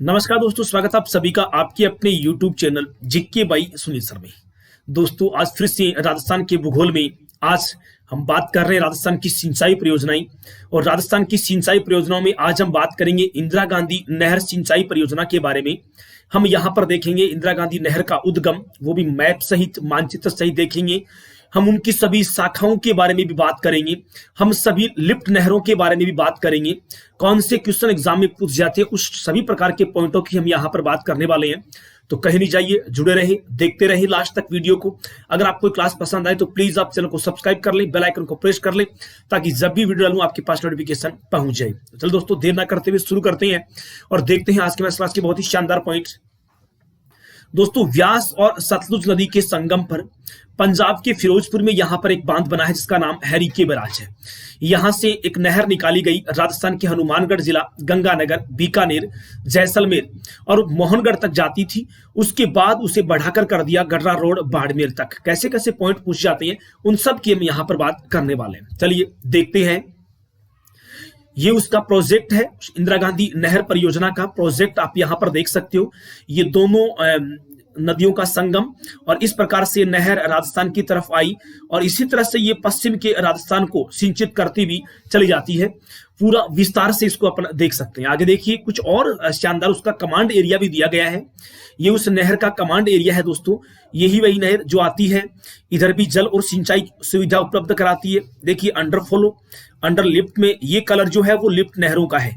नमस्कार दोस्तों, स्वागत है आप सभी का आपके अपने YouTube channel GK by Sunil sir में। दोस्तों, आज फिर से राजस्थान के भूगोल में आज हम बात कर रहे हैं राजस्थान की सिंचाई परियोजनाएं। और राजस्थान की सिंचाई परियोजनाओं में आज हम बात करेंगे इंदिरा गांधी नहर सिंचाई परियोजना के बारे में। हम यहाँ पर देखेंगे इंदिरा गांधी नहर का उद्गम, वो भी मैप सहित मानचित्र सहित देखेंगे। हम उनकी सभी शाखाओं के बारे में भी बात करेंगे। हम सभी लिफ्ट नहरों के बारे में भी बात करेंगे। कौन से क्वेश्चन एग्जाम में पूछ जाते हैं, उस सभी प्रकार के पॉइंटों की हम यहाँ पर बात करने वाले हैं। तो कहीं नहीं जाइए, जुड़े रहिए, देखते रहिए लास्ट तक वीडियो को। अगर आपको क्लास पसंद आए तो प्लीज आप चैनल को सब्सक्राइब कर लें, बेल आइकन को प्रेस कर लें, ताकि जब भी वीडियो डालूं आपके पास नोटिफिकेशन पहुंच जाए। तो चलो दोस्तों, देर ना करते हुए शुरू करते हैं और देखते हैं आज के मैथ क्लास के बहुत ही शानदार पॉइंट्स। दोस्तों, व्यास और सतलुज नदी के संगम पर पंजाब के फिरोजपुर में यहां पर एक बांध बना है जिसका नाम हैरी के बैराज है। यहां से एक नहर निकाली गई, राजस्थान के हनुमानगढ़ जिला, गंगानगर, बीकानेर, जैसलमेर और मोहनगढ़ तक जाती थी। उसके बाद उसे बढ़ाकर कर दिया गडरा रोड बाड़मेर तक। कैसे कैसे पॉइंट पूछ जाते हैं, उन सब की हम यहां पर बात करने वाले हैं। चलिए देखते हैं। ये उसका प्रोजेक्ट है, इंदिरा गांधी नहर परियोजना का प्रोजेक्ट आप यहां पर देख सकते हो। ये दोनों नदियों का संगम, और इस प्रकार से नहर राजस्थान की तरफ आई और इसी तरह से ये पश्चिम के राजस्थान को सिंचित करती हुई चली जाती है। पूरा विस्तार से इसको अपन देख सकते हैं। आगे देखिए, कुछ और शानदार उसका कमांड एरिया भी दिया गया है। ये उस नहर का कमांड एरिया है दोस्तों। यही वही नहर जो आती है, इधर भी जल और सिंचाई सुविधा उपलब्ध कराती है। देखिए, अंडर फ्लो, अंडर लिफ्ट में ये कलर जो है वो लिफ्ट नहरों का है,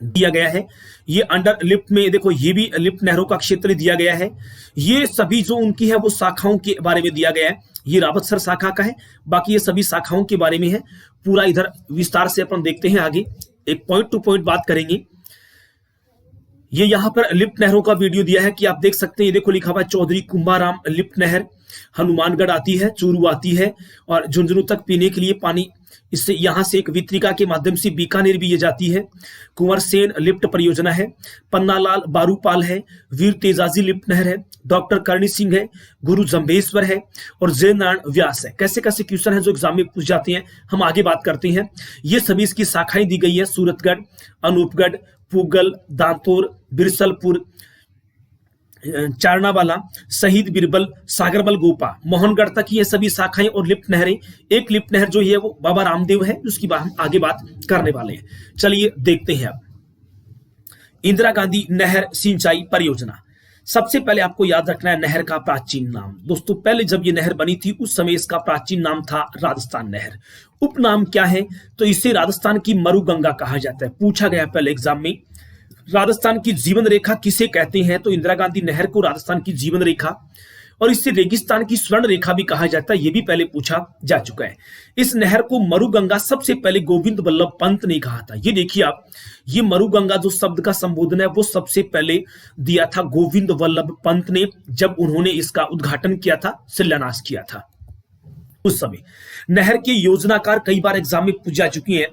दिया गया है। ये अंडर लिफ्ट में देखो, ये भी लिफ्ट नहरों का क्षेत्र दिया गया है। ये सभी जो उनकी है वो शाखाओं के बारे में दिया गया है। ये रावतसर शाखा का है, बाकी ये सभी शाखाओं के बारे में है। पूरा इधर विस्तार से अपन देखते हैं। आगे एक पॉइंट टू पॉइंट बात करेंगे। ये यहां पर लिफ्ट नहरों का वीडियो दिया है कि आप देख सकते हैं। ये देखो, लिखा हुआ है चौधरी कुंभाराम लिफ्ट नहर, हनुमानगढ़ आती है, चूरू आती है और झुंझुनू तक पीने के लिए पानी इससे यहां से एक वितरिका के माध्यम से बीकानेर भी ये जाती है। कुंवर सेन लिफ्ट परियोजना है, पन्नालाल बारूपाल है, वीर तेजाजी लिफ्ट नहर है, डॉक्टर करणी सिंह है, गुरु जम्भेश्वर है और जय नारायण व्यास है। कैसे कैसे क्वेश्चन है जो एग्जाम में पूछ जाते हैं, हम आगे बात करते हैं। ये सभी इसकी शाखाएं दी गई है, सूरतगढ़, अनूपगढ़, पूगल, दांतोर, बिरसलपुर, चारनावाला, शहीद बिरबल, सागरबल, गोपा, मोहनगढ़ तक ये सभी शाखाएं और लिफ्ट नहरें। एक लिफ्ट नहर जो है वो बाबा रामदेव है, उसकी हम आगे बात करने वाले हैं। चलिए देखते हैं अब इंदिरा गांधी नहर सिंचाई परियोजना। सबसे पहले आपको याद रखना है नहर का प्राचीन नाम। दोस्तों, पहले जब ये नहर बनी थी उस समय इसका प्राचीन नाम था राजस्थान नहर। उपनाम क्या है, तो इसे राजस्थान की मरुगंगा कहा जाता है। पूछा गया पहले एग्जाम में, राजस्थान की जीवन रेखा किसे कहते हैं, तो इंदिरा गांधी नहर को राजस्थान की जीवन रेखा और इससे रेगिस्तान की स्वर्ण रेखा भी कहा जाता है। यह भी पहले पूछा जा चुका है। इस नहर को मरुगंगा सबसे पहले गोविंद वल्लभ पंत ने कहा था। ये देखिए आप, ये मरुगंगा जो शब्द का संबोधन है वो सबसे पहले दिया था गोविंद वल्लभ पंत ने, जब उन्होंने इसका उद्घाटन किया था, शिलान्यास किया था उस समय। नहर के योजनाकार कई बार एग्जाम में पूछ जा चुकी हैं।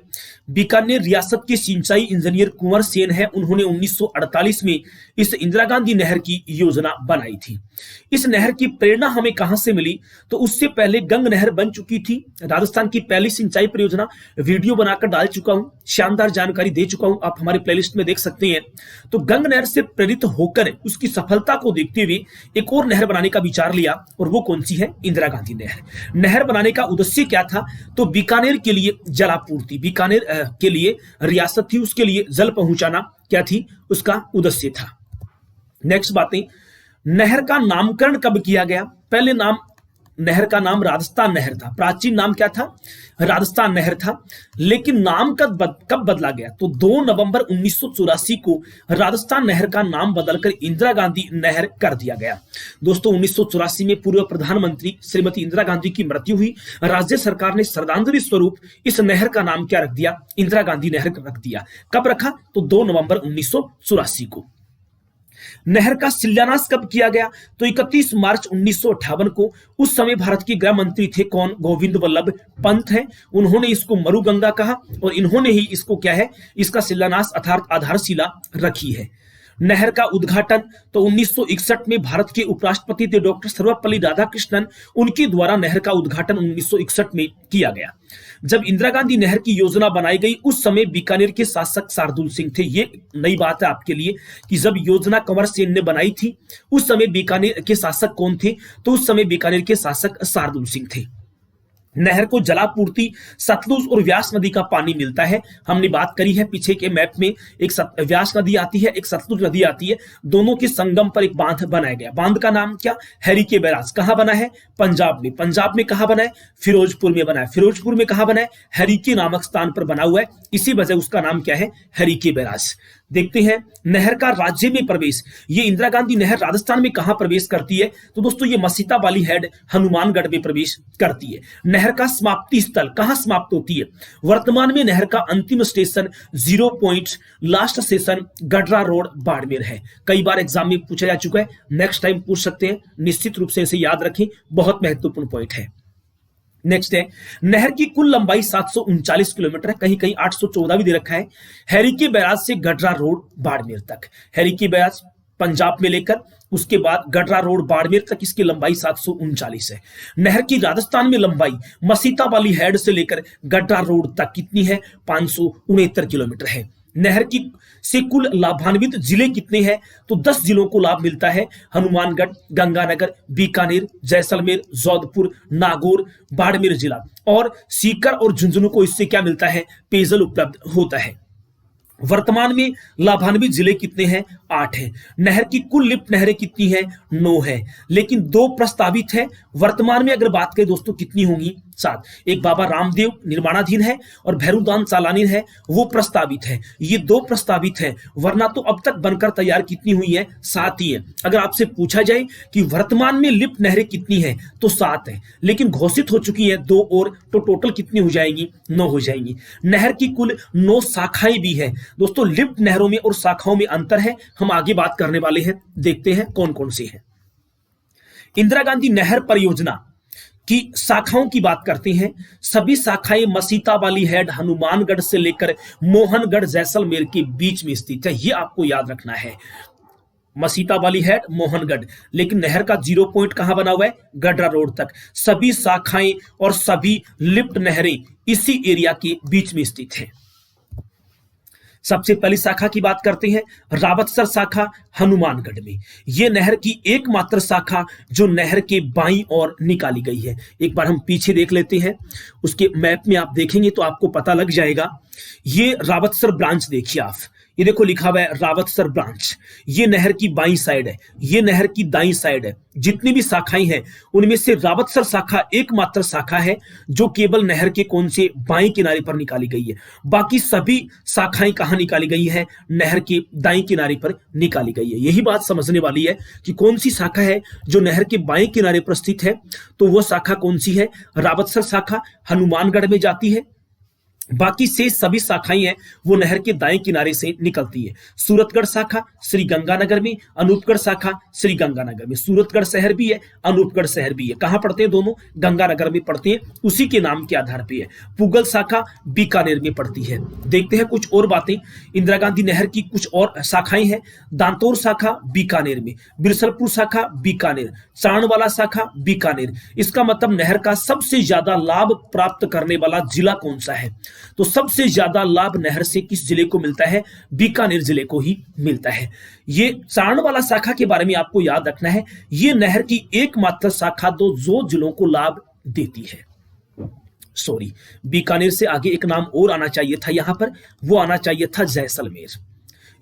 बीकानेर रियासत के सिंचाई इंजीनियर कुंवर सेन है, उन्होंने 1948 में इस इंदिरा गांधी नहर की योजना बनाई थी। इस नहर की प्रेरणा हमें कहां से मिली, तो उससे पहले गंग नहर बन चुकी थी। राजस्थान की पहली सिंचाई परियोजना वीडियो बनाकर डाल चुका हूं, शानदार जानकारी दे चुका हूं, आप हमारे प्लेलिस्ट में देख सकते हैं। तो गंग नहर से प्रेरित होकर उसकी सफलता को देखते हुए एक और नहर बनाने का विचार लिया, और वो कौन सी है, इंदिरा गांधी नहर। नहर बनाने का उद्देश्य क्या था, तो बीकानेर के लिए जलापूर्ति, बीकानेर के लिए रियासत थी, उसके लिए जल पहुंचाना क्या थी उसका उद्देश्य था। नेक्स्ट बातें, नहर का नामकरण कब किया गया। पहले नाम नहर का नाम राजस्थान नहर था, प्राचीन नाम क्या था, राजस्थान नहर था। लेकिन नाम कब बदला गया, तो 2 नवंबर 1984 को राजस्थान नहर का नाम बदलकर इंदिरा गांधी नहर कर दिया गया। दोस्तों, 1984 में पूर्व प्रधानमंत्री श्रीमती इंदिरा गांधी की मृत्यु हुई। राज्य सरकार ने श्रद्धांजलि स्वरूप इस नहर का नाम क्या रख दिया, इंदिरा गांधी नहर रख दिया। कब रखा, तो 2 नवंबर 1984 को। नहर का शिलान्यास कब किया गया, तो 31 मार्च 1958 को। उस समय भारत के गृह मंत्री थे कौन, गोविंद वल्लभ पंत हैं। उन्होंने इसको मरुगंगा कहा और इन्होंने ही इसको क्या है, इसका शिलान्यास अर्थात आधारशिला रखी है। नहर का उद्घाटन तो 1961 में भारत के उपराष्ट्रपति थे डॉक्टर सर्वपल्ली राधाकृष्णन, उनके द्वारा नहर का उद्घाटन 1961 में किया गया। जब इंदिरा गांधी नहर की योजना बनाई गई उस समय बीकानेर के शासक शार्दुल सिंह थे। ये नई बात है आपके लिए कि जब योजना कंवर सेन ने बनाई थी उस समय बीकानेर के शासक कौन थे, तो उस समय बीकानेर के शासक शार्दुल सिंह थे। नहर को जलापूर्ति सतलुज और व्यास नदी का पानी मिलता है। हमने बात करी है पीछे के मैप में, एक व्यास नदी आती है, एक सतलुज नदी आती है, दोनों के संगम पर एक बांध बनाया गया। बांध का नाम क्या? हैरिके बैराज। कहां बना है? पंजाब में। पंजाब में कहां बना है? फिरोजपुर में बना है। फिरोजपुर में कहां बना है? हैरिके नामक स्थान पर बना हुआ है, इसी वजह उसका नाम क्या है? हैरिके बैराज। देखते हैं नहर का राज्य में प्रवेश। ये इंदिरा गांधी नहर राजस्थान में कहां प्रवेश करती है? तो दोस्तों ये मसीता वाली हेड हनुमानगढ़ में प्रवेश करती है। नहर का समाप्ति स्थल कहां समाप्त होती है? वर्तमान में नहर का अंतिम station 0 point last station Gadra road Barmer है। कई बार एग्जाम में पूछा जा चुका है, नेक्स्ट टाइम पूछ सकते हैं, निश्चित रूप से इसे याद रखें, बहुत महत्वपूर्ण पॉइंट है। नेक्स्ट है नहर की कुल लंबाई 739 किलोमीटर है, कहीं कहीं 814 भी दे रखा है। हैरिके बैराज से गडरा रोड बाड़मेर तक, हैरिके बैराज पंजाब में लेकर उसके बाद गडरा रोड बाड़मेर तक इसकी लंबाई 739 है। नहर की राजस्थान में लंबाई मसीता वाली हेड से लेकर गडरा रोड तक कितनी है? 569 किलोमीटर है। नहर की से कुल लाभान्वित जिले कितने हैं? तो 10 जिलों को लाभ मिलता है। हनुमानगढ़, गंगानगर, बीकानेर, जैसलमेर, जोधपुर, नागौर, बाड़मेर जिला और सीकर और झुंझुनू को इससे क्या मिलता है? पेयजल उपलब्ध होता है। वर्तमान में लाभान्वित जिले कितने हैं? 8 हैं। नहर की कुल लिफ्ट नहरें कितनी हैं? 9 है, लेकिन 2 प्रस्तावित है। वर्तमान में अगर बात करें दोस्तों कितनी होंगी? 7। एक बाबा रामदेव निर्माणाधीन है और भैरूदान चालानी है, वो प्रस्तावित है। ये 2 प्रस्तावित है, वरना तो अब तक बनकर तैयार कितनी हुई है? 7 ही है। अगर आपसे पूछा जाए कि वर्तमान में लिफ्ट नहरें कितनी है तो 7 है, लेकिन घोषित हो चुकी है 2 और, तो टोटल कितनी हो जाएंगी? 9 हो जाएंगी। नहर की कुल 9 शाखाएं भी है। दोस्तों लिफ्ट नहरों में और शाखाओं में अंतर है, हम आगे बात करने वाले हैं, देखते हैं कौन कौन सी है। इंदिरा गांधी नहर परियोजना की शाखाओं की बात करते हैं। सभी शाखाएं मसीता वाली हेड हनुमानगढ़ से लेकर मोहनगढ़ जैसलमेर के बीच में स्थित है, ये आपको याद रखना है। मसीता वाली हेड मोहनगढ़, लेकिन नहर का 0 पॉइंट कहां बना हुआ है? गडरा रोड तक। सभी शाखाएं और सभी लिफ्ट नहरें इसी एरिया के बीच में स्थित है। सबसे पहली शाखा की बात करते हैं, रावतसर शाखा हनुमानगढ़ में। यह नहर की एकमात्र शाखा जो नहर के बाईं ओर निकाली गई है। एक बार हम पीछे देख लेते हैं, उसके मैप में आप देखेंगे तो आपको पता लग जाएगा। ये रावतसर ब्रांच देखिए आप, ये देखो लिखा हुआ है रावतसर ब्रांच। ये नहर की बाईं साइड है, ये नहर की दाईं साइड है। जितनी भी शाखाएं हैं उनमें से रावतसर शाखा एकमात्र शाखा है जो केवल नहर के कौन से बाईं किनारे पर निकाली गई है। बाकी सभी शाखाएं कहां निकाली गई है? नहर के दाईं किनारे पर निकाली गई है। यही बात समझने वाली है कि कौन सी शाखा है जो नहर के बाईं किनारे पर स्थित है, तो वह शाखा कौन सी है? रावतसर शाखा हनुमानगढ़ में जाती है। बाकी से सभी शाखाएं हैं वो नहर के दाएं किनारे से निकलती है। सूरतगढ़ शाखा श्री गंगानगर में, अनूपगढ़ शाखा श्री गंगानगर में। सूरतगढ़ शहर भी है, अनूपगढ़ शहर भी है। कहां पड़ते हैं दोनों? गंगानगर में पड़ते हैं, उसी के नाम के आधार पर है। पुगल शाखा बीकानेर में पड़ती है। देखते हैं कुछ और बातें। इंदिरा गांधी नहर की कुछ और शाखाएं हैं। दांतोर शाखा बीकानेर में, बिरसलपुर शाखा बीकानेर, चारणवाला शाखा बीकानेर। इसका मतलब नहर का सबसे ज्यादा लाभ प्राप्त करने वाला जिला कौन सा है? तो सबसे ज्यादा लाभ नहर से किस जिले को मिलता है? बीकानेर जिले को ही मिलता है। ये चारणवाला शाखा के बारे में आपको याद रखना है, ये नहर की एकमात्र शाखा जो जिलों को लाभ देती है। सॉरी, बीकानेर से आगे एक नाम और आना चाहिए था यहां पर, वो आना चाहिए था जैसलमेर।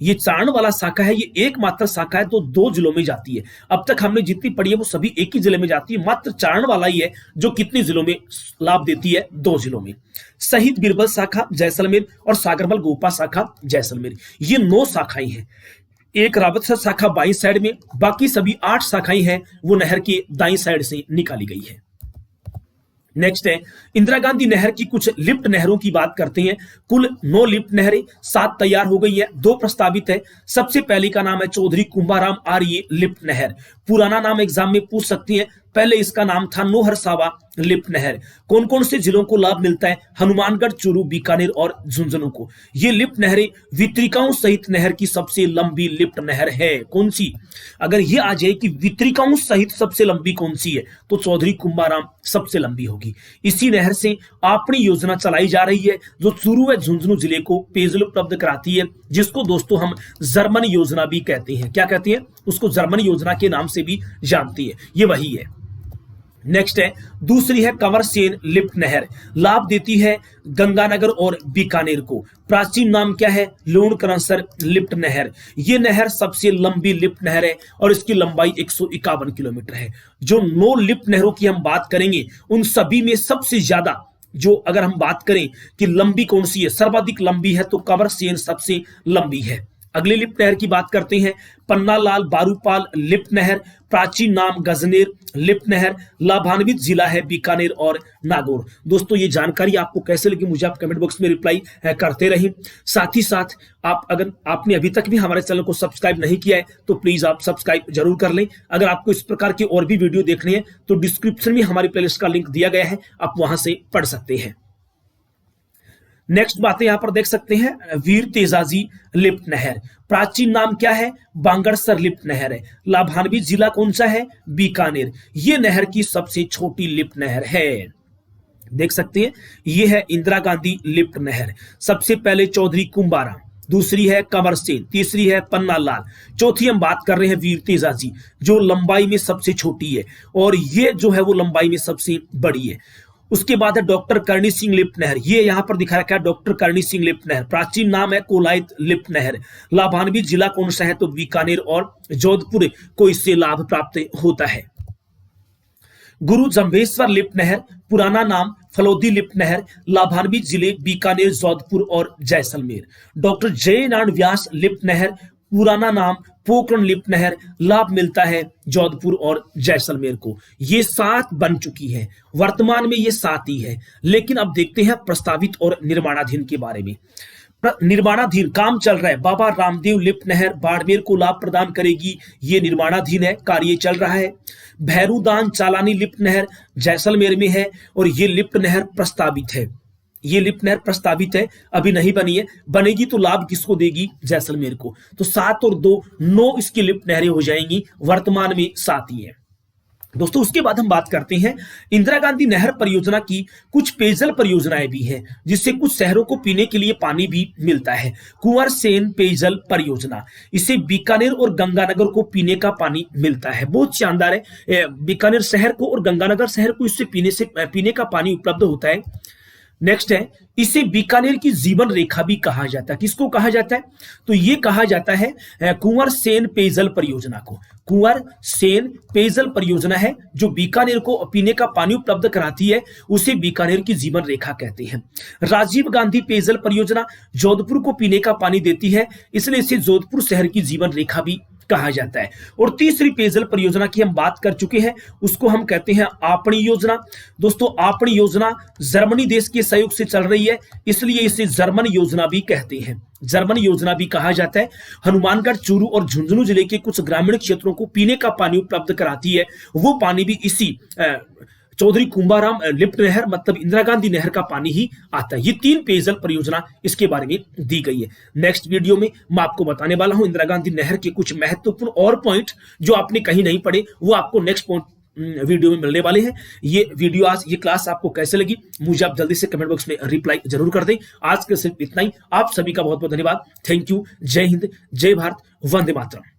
ये चारणवाला शाखा है, ये एकमात्र शाखा है तो 2 जिलों में जाती है। अब तक हमने जितनी पढ़ी है वो सभी एक ही जिले में जाती है, मात्र चारणवाला ही है जो कितने जिलों में लाभ देती है? 2 जिलों में। शहीद बीरबल शाखा जैसलमेर और सागरमल गोपा शाखा जैसलमेर, ये 9 शाखाएं हैं। एक रावतसर शाखा बाईं साइड में, बाकी सभी 8 शाखाएं हैं वो नहर के दाईं साइड से निकाली गई है। नेक्स्ट है इंदिरा गांधी नहर की कुछ लिफ्ट नहरों की बात करते हैं। कुल 9 लिफ्ट नहरें, 7 तैयार हो गई है, 2 प्रस्तावित है। सबसे पहले का नाम है चौधरी कुंभाराम आर्य लिफ्ट नहर। पुराना नाम एग्जाम में पूछ सकती हैं पहले इसका नाम था नोहरसावा लिफ्ट नहर। कौन कौन से जिलों को लाभ मिलता है? हनुमानगढ़, चूरू, बीकानेर और झुंझुनू को। ये लिफ्ट नहरें वितरिकाओं सहित नहर की सबसे लंबी लिफ्ट नहर है। कौन सी? अगर ये आ जाए कि वितरिकाओं सहित सबसे लंबी कौन सी है, तो चौधरी कुंभाराम सबसे लंबी होगी। इसी नहर से आपनी योजना चलाई जा रही है जो चूरू व झुंझुनू जिले को पेयजल उपलब्ध कराती है, जिसको दोस्तों हम जर्मन योजना भी कहते हैं। क्या कहते हैं? उसको जर्मन योजना के नाम से भी जानती है। ये वही है। नेक्स्ट है, दूसरी है कंवरसेन लिफ्ट नहर, लाभ देती है गंगानगर और बीकानेर को। प्राचीन नाम क्या है? लोणकरंसर लिफ्ट नहर। यह नहर सबसे लंबी लिफ्ट नहर है और इसकी लंबाई 151 किलोमीटर है। जो 9 लिफ्ट नहरों की हम बात करेंगे, उन सभी में सबसे ज्यादा जो अगर हम बात करें कि लंबी कौन सी है, सर्वाधिक लंबी है, तो कंवरसेन सबसे लंबी है। अगली लिफ्ट नहर की बात करते हैं, पन्नालाल बारूपाल लिफ्ट नहर। प्राचीन नाम गजनेर लिफ्ट नहर। लाभान्वित जिला है बीकानेर और नागौर। दोस्तों ये जानकारी आपको कैसे लगी, मुझे आप कमेंट बॉक्स में रिप्लाई करते रहें। साथ ही साथ आप अगर आपने अभी तक भी हमारे चैनल को सब्सक्राइब नहीं किया है तो प्लीज आप सब्सक्राइब जरूर कर लें। अगर आपको इस प्रकार के और भी वीडियो देखने हैं तो डिस्क्रिप्शन में हमारी प्लेलिस्ट का लिंक दिया गया है, आप वहां से पढ़ सकते हैं। नेक्स्ट बातें यहां पर देख सकते हैं, वीर तेजाजी लिफ्ट नहर। प्राचीन नाम क्या है? बांगड़सर लिफ्ट नहर है। लाभान्वित जिला कौन सा है? बीकानेर। यह नहर की सबसे छोटी लिफ्ट नहर है। देख सकते हैं, यह है इंदिरा गांधी लिफ्ट नहर। सबसे पहले चौधरी कुंभाराम, दूसरी है कंवरसेन, तीसरी है पन्नालाल, चौथी हम बात कर रहे हैं वीर तेजाजी, जो लंबाई में सबसे छोटी है और ये जो है वो लंबाई में सबसे बड़ी है। उसके बाद है डॉक्टर करणी सिंह लिफ्ट नहर। ये यहां पर दिखा रखा है डॉक्टर करणी सिंह लिफ्ट नहर। प्राचीन नाम है कोलायत लिफ्ट नहर। लाभान्वित जिला कौन सा है? तो बीकानेर और जोधपुर को इससे लाभ प्राप्त होता है। गुरु जंभेश्वर लिफ्ट नहर, पुराना नाम फलोदी लिफ्ट नहर। लाभान्वित जिले बीकानेर, जोधपुर और जैसलमेर। डॉक्टर जयनारायण व्यास लिफ्ट नहर, पुराना नाम पोखरण लिफ्ट नहर। लाभ मिलता है जोधपुर और जैसलमेर को। ये 7 बन चुकी है, वर्तमान में ये 7 ही है। लेकिन अब देखते हैं प्रस्तावित और निर्माणाधीन के बारे में। निर्माणाधीन काम चल रहा है, बाबा रामदेव लिफ्ट नहर बाड़मेर को लाभ प्रदान करेगी। ये निर्माणाधीन है, कार्य चल रहा है। भैरूदान चालानी लिफ्ट नहर जैसलमेर में है और ये लिफ्ट नहर प्रस्तावित है। ये लिफ्ट नहर प्रस्तावित है, अभी नहीं बनी है। बनेगी तो लाभ किसको देगी? जैसलमेर को। तो 7 और 2 9 इसकी लिफ्ट नहरें हो जाएंगी, वर्तमान में 7 ही है। दोस्तों उसके बाद हम बात करते हैं इंदिरा गांधी नहर परियोजना की कुछ पेयजल परियोजनाएं भी हैं, जिससे कुछ शहरों को पीने के लिए पानी भी मिलता है। कुंवरसेन पेयजल परियोजना, इससे बीकानेर और गंगानगर को पीने का पानी मिलता है। बहुत शानदार है, बीकानेर शहर को और गंगानगर शहर को इससे पीने का पानी उपलब्ध होता है। नेक्स्ट है, इसे बीकानेर की जीवन रेखा भी कहा जाता है। किसको कहा जाता है? तो ये कहा जाता है कुंवरसेन पेयजल परियोजना को। कुंवरसेन पेयजल परियोजना है जो बीकानेर को पीने का पानी उपलब्ध कराती है, उसे बीकानेर की जीवन रेखा कहते हैं। राजीव गांधी पेयजल परियोजना जोधपुर को पीने का पानी देती है, इसलिए इसे जोधपुर शहर की जीवन रेखा भी कहा जाता है। और तीसरी पेयजल परियोजना की हम बात कर चुके हैं, उसको हम कहते हैं आपणी योजना। दोस्तों आपणी योजना जर्मनी देश के सहयोग से चल रही है, इसलिए इसे जर्मन योजना भी कहते हैं, जर्मन योजना भी कहा जाता है। हनुमानगढ़, चूरू और झुंझुनू जिले के कुछ ग्रामीण क्षेत्रों को पीने का पानी उपलब्ध कराती है। वो पानी भी इसी चौधरी कुंभाराम लिफ्ट नहर मतलब इंदिरा गांधी नहर का पानी ही आता है। ये 3 पेयजल परियोजना इसके बारे में दी गई है। नेक्स्ट वीडियो में मैं आपको बताने वाला हूं इंदिरा गांधी नहर के कुछ महत्वपूर्ण और पॉइंट जो आपने कहीं नहीं पढ़े, वो आपको नेक्स्ट वीडियो में मिलने वाले हैं। ये वीडियो आज ये क्लास आपको कैसे लगी, मुझे आप जल्दी से कमेंट बॉक्स में रिप्लाई जरूर कर दें। आज के सिर्फ इतना ही। आप सभी का बहुत बहुत धन्यवाद। Thank you. जय हिंद, जय भारत, वंदे मातरम।